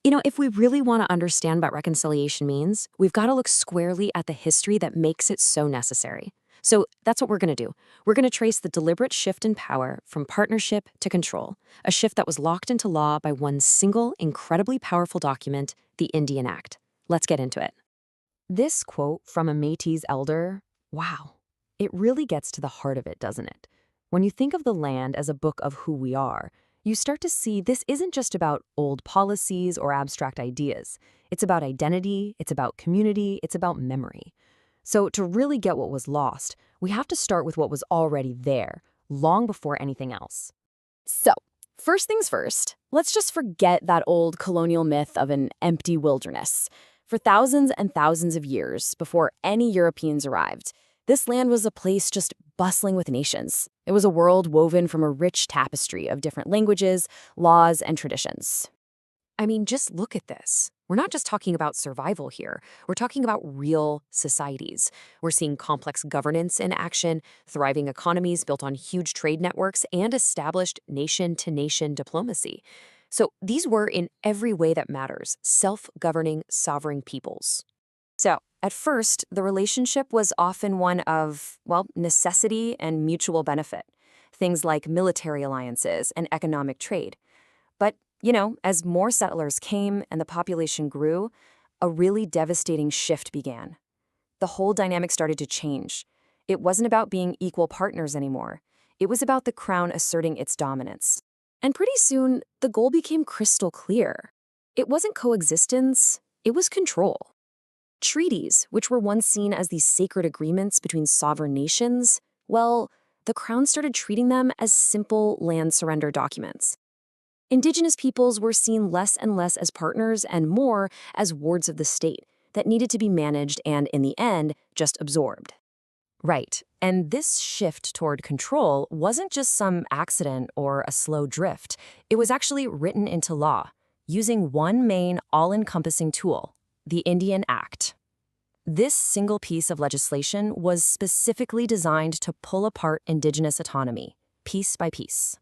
If we really want to understand what reconciliation means, we've got to look squarely at the history that makes it so necessary. So that's what we're going to do. We're going to trace the deliberate shift in power from partnership to control, a shift that was locked into law by one single, incredibly powerful document, the Indian Act. Let's get into it. This quote from a Métis elder, wow, it really gets to the heart of it, doesn't it? When you think of the land as a book of who we are, you start to see this isn't just about old policies or abstract ideas. It's about identity, it's about community, it's about memory. So to really get what was lost, we have to start with what was already there, long before anything else. So, first things first, let's just forget that old colonial myth of an empty wilderness. For thousands and thousands of years, before any Europeans arrived, this land was a place just bustling with nations. It was a world woven from a rich tapestry of different languages, laws, and traditions. I mean, just look at this. We're not just talking about survival here. We're talking about real societies. We're seeing complex governance in action, thriving economies built on huge trade networks, and established nation-to-nation diplomacy. So these were, in every way that matters, self-governing, sovereign peoples. So, at first, the relationship was often one of, well, necessity and mutual benefit. Things like military alliances and economic trade. But, as more settlers came and the population grew, a really devastating shift began. The whole dynamic started to change. It wasn't about being equal partners anymore. It was about the crown asserting its dominance. And pretty soon, the goal became crystal clear. It wasn't coexistence, it was control. Treaties, which were once seen as these sacred agreements between sovereign nations, well, the crown started treating them as simple land surrender documents. Indigenous peoples were seen less and less as partners and more as wards of the state that needed to be managed and, in the end, just absorbed. Right, and this shift toward control wasn't just some accident or a slow drift. It was actually written into law, using one main all-encompassing tool, the Indian Act. This single piece of legislation was specifically designed to pull apart Indigenous autonomy, piece by piece.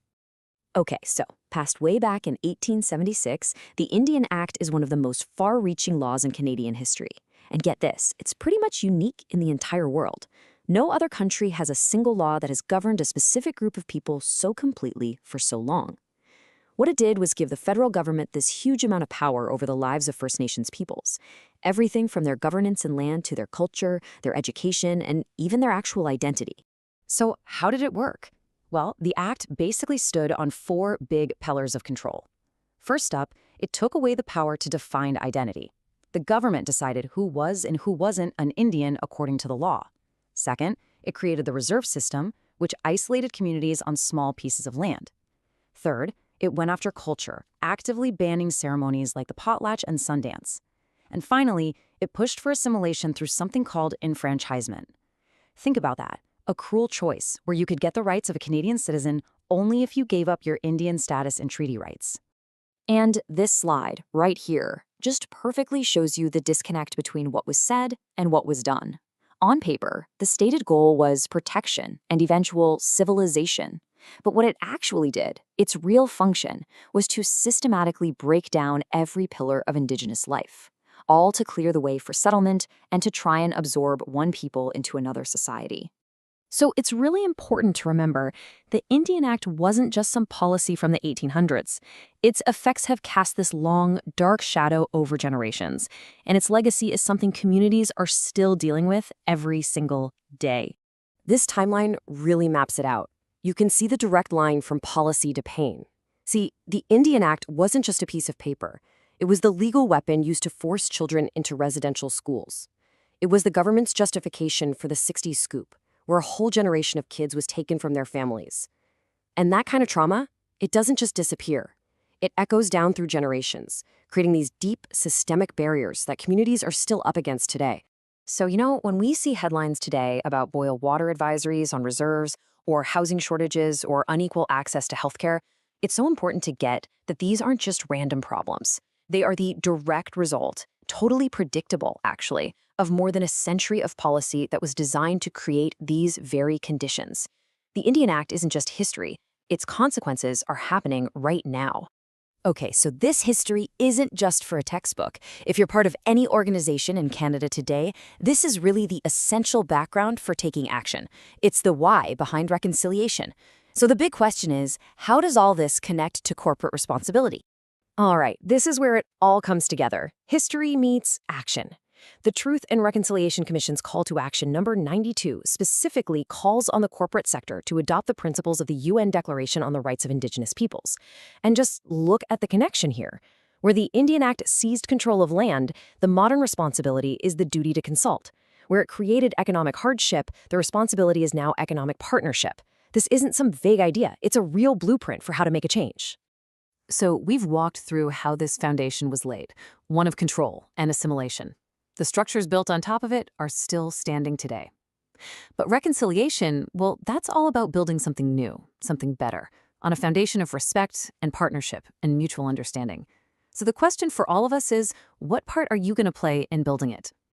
Okay, so, passed way back in 1876, the Indian Act is one of the most far-reaching laws in Canadian history. And get this, it's pretty much unique in the entire world. No other country has a single law that has governed a specific group of people so completely for so long. What it did was give the federal government this huge amount of power over the lives of First Nations peoples. Everything from their governance and land to their culture, their education, and even their actual identity. So how did it work? Well, the Act basically stood on four big pillars of control. First up, it took away the power to define identity. The government decided who was and who wasn't an Indian according to the law. Second, it created the reserve system, which isolated communities on small pieces of land. Third, it went after culture, actively banning ceremonies like the potlatch and Sundance. And finally, it pushed for assimilation through something called enfranchisement. Think about that. A cruel choice where you could get the rights of a Canadian citizen only if you gave up your Indian status and treaty rights. And this slide, right here, just perfectly shows you the disconnect between what was said and what was done. On paper, the stated goal was protection and eventual civilization. But what it actually did, its real function, was to systematically break down every pillar of Indigenous life, all to clear the way for settlement and to try and absorb one people into another society. So it's really important to remember the Indian Act wasn't just some policy from the 1800s. Its effects have cast this long, dark shadow over generations, and its legacy is something communities are still dealing with every single day. This timeline really maps it out. You can see the direct line from policy to pain. See, the Indian Act wasn't just a piece of paper. It was the legal weapon used to force children into residential schools. It was the government's justification for the 60s scoop, where a whole generation of kids was taken from their families. And that kind of trauma, it doesn't just disappear. It echoes down through generations, creating these deep, systemic barriers that communities are still up against today. So, when we see headlines today about boil water advisories on reserves, or housing shortages, or unequal access to healthcare, it's so important to get that these aren't just random problems. They are the direct result, totally predictable, actually, of more than a century of policy that was designed to create these very conditions. The Indian Act isn't just history. Its consequences are happening right now. Okay, so this history isn't just for a textbook. If you're part of any organization in Canada today, this is really the essential background for taking action. It's the why behind reconciliation. So the big question is, how does all this connect to corporate responsibility? All right, this is where it all comes together. History meets action. The Truth and Reconciliation Commission's call to action number 92 specifically calls on the corporate sector to adopt the principles of the UN Declaration on the Rights of Indigenous Peoples. And just look at the connection here. Where the Indian Act seized control of land, the modern responsibility is the duty to consult. Where it created economic hardship, the responsibility is now economic partnership. This isn't some vague idea, it's a real blueprint for how to make a change. So we've walked through how this foundation was laid, one of control and assimilation. The structures built on top of it are still standing today. But reconciliation, well, that's all about building something new, something better, on a foundation of respect and partnership and mutual understanding. So the question for all of us is, what part are you going to play in building it?